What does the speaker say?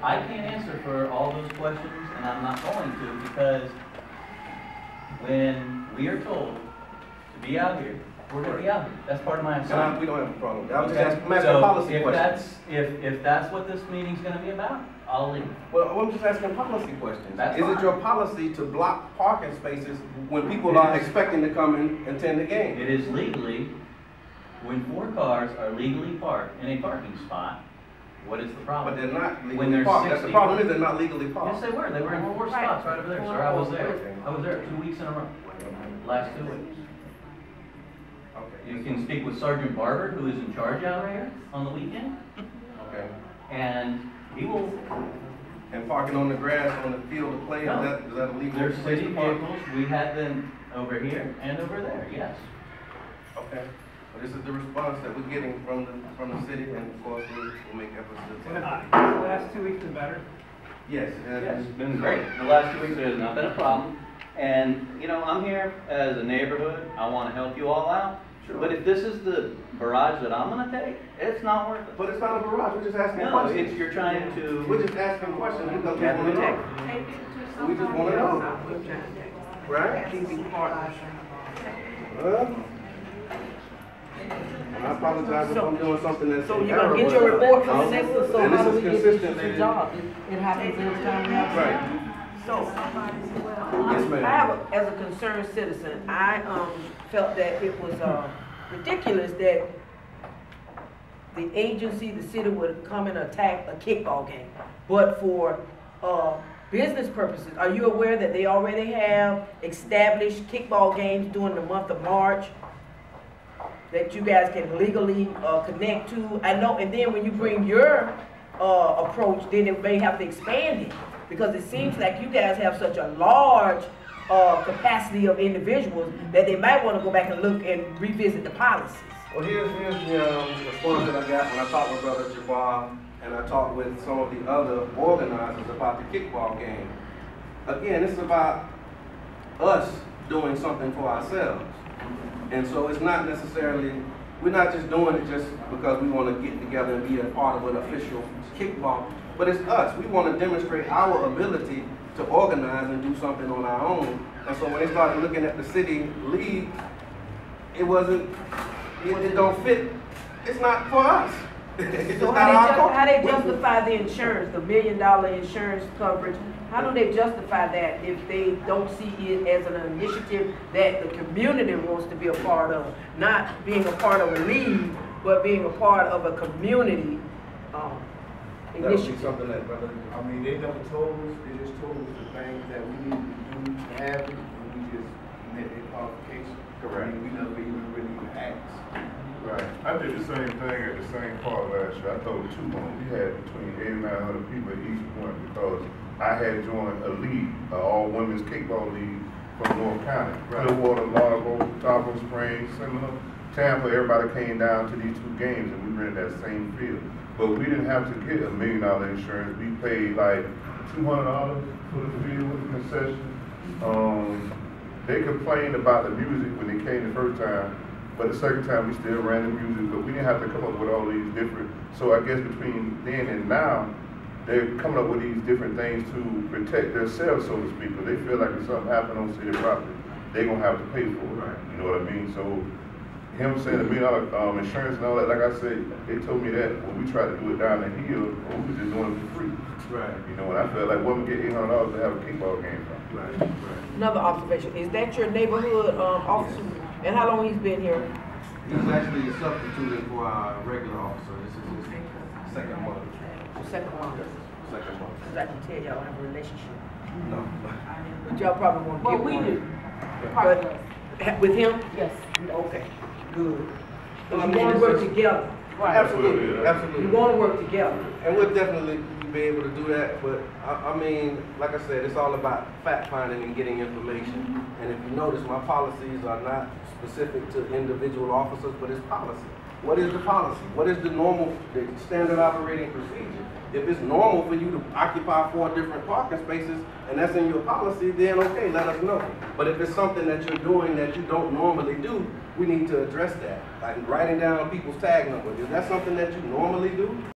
I can't answer for all those questions, and I'm not going to, because when we are told to be out here, we're going to be out here. That's part of my assignment. We don't have a problem. I'm just Okay? asking a So policy if questions. if that's what this meeting's going to be about, I'll leave. Well, I'm just asking policy questions. That's Is fine. it your policy to block parking spaces when people are expecting to come and attend the game? It is legally, when 4 cars are legally parked in a parking spot, what is the problem? But they're not When legally there's parked. That's the 60 problem is they're not legally parked. Yes, they were. They were in 4 spots right over there, sir. I was there. I was there 2 weeks in a row. Last 2 weeks. Okay. You can speak with Sergeant Barber, who is in charge out here on the weekend, Okay. and he will. And parking on the grass on the field of play, No. is that a legal There's place city to park? vehicles. We had them over here and over there. Yes. Okay. Well, this is the response that we're getting from the city, and of course we'll make efforts to. The last 2 weeks is better. Yes. Yes, it's been great. The last 2 weeks has not been a problem. And, you know, I'm here as a neighborhood. I want to help you all out. Sure. But if this is the barrage that I'm going to take, it's not worth it. But it's not a barrage. We're just asking No, questions. it's you're trying to. We're just asking questions because we Have want to to know. take. We just want to know. Right? Well, and I apologize if I'm doing something that's. So you're gonna get your report from the next one, so And how do this we is get this consistent, to ladies. job? It happens every time we have. Right. So, Yes, ma'am. I have, as a concerned citizen, I, felt that it was, ridiculous that the agency, the city would come and attack a kickball game. But for, business purposes, are you aware that they already have established kickball games during the month of March that you guys can legally connect to? I know, and then when you bring your approach, then it may have to expand it, because it seems like you guys have such a large capacity of individuals that they might want to go back and look and revisit the policies. Well, here's the response that I got when I talked with Brother Jabbar and I talked with some of the other organizers about the kickball game. Again, this is about us doing something for ourselves. And so it's not necessarily, we're not just doing it just because we want to get together and be a part of an official kickball, but it's us. We want to demonstrate our ability to organize and do something on our own. And so when they started looking at the city league, it wasn't, it don't fit. It's not for us. It's So just not our culture. how they justify the insurance, the $1 million insurance coverage? How do they justify that if they don't see it as an initiative that the community wants to be a part of? Not being a part of a league, but being a part of a community That would be initiative. something that, brother. I mean, they never told us, they just told us the things that we needed to do to have it, and we just met their qualifications. Correct. I mean, we never even asked. Right. I did the same thing at the same part last year. I threw 2 on. We had between 8 and 900 people at each point because I had joined a league, an all-women's kickball league from North County. Right. Clearwater, Largo, Tarpon Springs, Seminole, Tampa. Everybody came down to these 2 games and we rented that same field. But we didn't have to get $1 million insurance. We paid like $200 for the field with the concession. They complained about the music when they came the first time. But the second time we still ran the music, but we didn't have to come up with all these different, so I guess between then and now, they're coming up with these different things to protect themselves, so to speak, because they feel like if something happened on city property, they're gonna have to pay for it, Right. you know what I mean? So, him saying $1 million insurance and all that, like I said, they told me that when we tried to do it down the hill, we were just doing it for free. Right. You know, and I felt like women get $800 to have a kickball game from. Right. Right. Another observation, is that your neighborhood officer? And how long he's been here? He's actually substituting for our regular officer. This is his second month. Second one. Second month. Because I can tell y'all have a relationship. No. But y'all probably won't Well, get we one. do. But with him? Yes. Okay, good. Because you want to work together. Absolutely. Absolutely. You want to work together. And we'll definitely be able to do that, but I mean, like I said, it's all about fact finding and getting information. And if you notice, my policies are not specific to individual officers, but it's policy. What is the policy? What is the standard operating procedure? If it's normal for you to occupy 4 different parking spaces and that's in your policy, then okay, let us know. But if it's something that you're doing that you don't normally do, we need to address that. Like writing down people's tag numbers. Is that something that you normally do?